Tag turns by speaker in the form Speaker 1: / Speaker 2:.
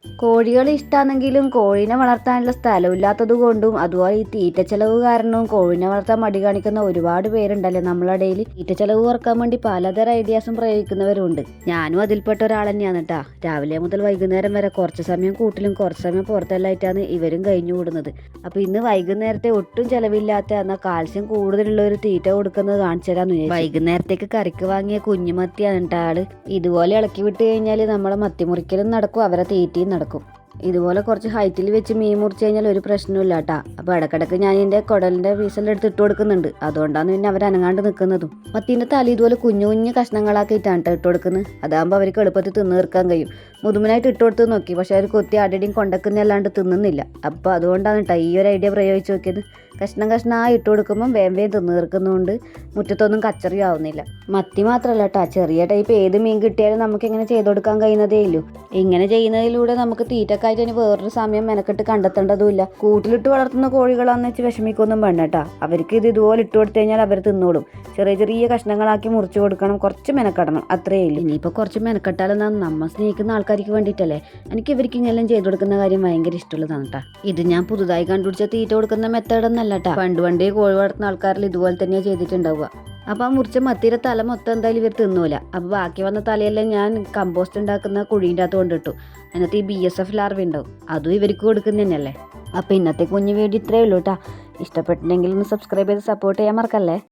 Speaker 1: കോഴികൾ ഇഷ്ടമാണെങ്കിലും കോഴീനെ വളർത്താനുള്ള സ്ഥലമില്ലാത്തത് കൊണ്ടും അതുപോലെ ഈ തീറ്റ ചെലവ് കാരണവും കോഴീനെ വളർത്താൻ മടി കാണിക്കുന്ന ഒരുപാട് പേരുണ്ടല്ലേ നമ്മളെ ഇടയിൽ. തീറ്റ ചെലവ് കുറക്കാൻ വേണ്ടി പലതരം ഐഡിയാസും പ്രയോഗിക്കുന്നവരുണ്ട്. ഞാനും അതിൽപ്പെട്ട ഒരാൾ തന്നെയാണ് കേട്ടാ. രാവിലെ മുതൽ വൈകുന്നേരം വരെ കുറച്ച് സമയം കൂട്ടിലും കുറച്ച് സമയം പുറത്തെല്ലായിട്ടാണ് ഇവരും കഴിഞ്ഞു കൂടുന്നത്. അപ്പോൾ ഇന്ന് വൈകുന്നേരത്തെ ഒട്ടും ചെലവില്ലാത്ത എന്നാൽ കാൽസ്യം കൂടുതലുള്ള ഒരു തീറ്റ കൊടുക്കുന്നത് കാണിച്ചു തരാമെന്ന് വിചാരിച്ചു. വൈകുന്നേരത്തേക്ക് കറിക്ക് വാങ്ങിയ കുഞ്ഞുമത്തിയാണ് കേട്ടോ ആള്. ഇതുപോലെ ഇളക്കി വിട്ട് കഴിഞ്ഞാൽ നമ്മളെ മത്തി മുറിക്കലും നടക്കും, അവരെ തീറ്റയും നടക്കും. ഇതുപോലെ കുറച്ച് ഹൈറ്റിൽ വെച്ച് മീൻ മുറിച്ച് കഴിഞ്ഞാൽ ഒരു പ്രശ്നമില്ല കേട്ടാ. അപ്പോൾ ഇടക്കിടക്ക് ഞാൻ ഇതിൻ്റെ കുടലിൻ്റെ പീസെല്ലാം ഇട്ട് കൊടുക്കുന്നുണ്ട്. അതുകൊണ്ടാണ് പിന്നെ അവർ അനങ്ങാണ്ട് നിൽക്കുന്നതും. മത്തീൻ്റെ തല ഇതുപോലെ കുഞ്ഞു കുഞ്ഞു കഷ്ണങ്ങളാക്കിയിട്ടാണ് ഇട്ട് കൊടുക്കുന്നത്. അതാകുമ്പോൾ അവർക്ക് എളുപ്പത്തിൽ തിന്നു തീർക്കാൻ കഴിയും. മുതുമനായിട്ട് ഇട്ട് കൊടുത്ത് നോക്കി, പക്ഷെ അവർ കൊത്തി അടിയും കൊണ്ടക്കുന്നല്ലാണ്ട് തിന്നുന്നില്ല. അപ്പോൾ അതുകൊണ്ടാണ് കേട്ടോ ഈ ഒരു ഐഡിയ പ്രയോഗിച്ച് നോക്കിയത്. കഷ്ണം കഷ്ണമായി ഇട്ട് കൊടുക്കുമ്പം വേം തിന്നു തീർക്കുന്നതുകൊണ്ട് മുറ്റത്തൊന്നും കച്ചറി ആവുന്നില്ല. മത്തി മാത്രമല്ല കേട്ടോ, ചെറിയ ടൈപ്പ് ഏത് മീൻ കിട്ടിയാലും നമുക്ക് ഇങ്ങനെ ചെയ്ത് കൊടുക്കാൻ കഴിയുന്നതേ ഉള്ളൂ. ഇങ്ങനെ ചെയ്യുന്നതിലൂടെ നമുക്ക് തീറ്റക്കായിട്ട് ഇനി വേറൊരു സമയം മെനക്കെട്ട് കണ്ടെത്തേണ്ടതുമില്ല. കൂട്ടിലിട്ട് വളർത്തുന്ന കോഴികളാന്ന് വെച്ച് വിഷമിക്കൊന്നും വേണ്ട കേട്ടോ. അവർക്ക് ഇതുപോലെ ഇട്ട് കൊടുത്തു കഴിഞ്ഞാൽ അവർ തിന്നോളും. ചെറിയ ചെറിയ കഷ്ണങ്ങളാക്കി മുറിച്ച് കൊടുക്കണം, കുറച്ച് മെനക്കെടണം, അത്രയേ ഉള്ളൂ. ഇനിയിപ്പോൾ കുറച്ച് മെനക്കെട്ടാലെന്നാ നമ്മൾ സ്നേഹിക്കുന്ന ആൾക്കാർക്ക് വേണ്ടിയിട്ടല്ലേ. എനിക്ക് ഇവർക്ക് ഇങ്ങനെല്ലാം ചെയ്ത് കൊടുക്കുന്ന കാര്യം ഭയങ്കര ഇഷ്ടമുള്ളതാണ് കേട്ടോ. ഇത് ഞാൻ പുതുതായി കണ്ടുപിടിച്ച തീറ്റ കൊടുക്കുന്ന മെത്തേഡൊന്നല്ല കേട്ടോ. പണ്ടേ കോഴി വളർത്തുന്ന ആൾക്കാരിൽ ഇതുപോലെ തന്നെയാണ് ചെയ്തിട്ടുണ്ടാവുക. അപ്പോൾ ആ മുറിച്ച മത്തിയുടെ തല മൊത്തം എന്തായാലും ഇവർ തിന്നൂല. അപ്പോൾ ബാക്കി വന്ന തലയെല്ലാം ഞാൻ കമ്പോസ്റ്റ് ഉണ്ടാക്കുന്ന കുഴീൻ്റെ അകത്ത് കൊണ്ടിട്ടു. അതിനകത്ത് ഈ BSF ലാർവ ഉണ്ടാവും, അതും ഇവർക്ക് കൊടുക്കുന്ന തന്നെയല്ലേ. അപ്പോൾ ഇന്നത്തെ കുഞ്ഞു വീഡിയോ ഇത്രയേ ഉള്ളൂ കേട്ടോ. ഇഷ്ടപ്പെട്ടിട്ടുണ്ടെങ്കിൽ ഒന്ന് സബ്സ്ക്രൈബ് ചെയ്ത് സപ്പോർട്ട് ചെയ്യാൻ മറക്കല്ലേ.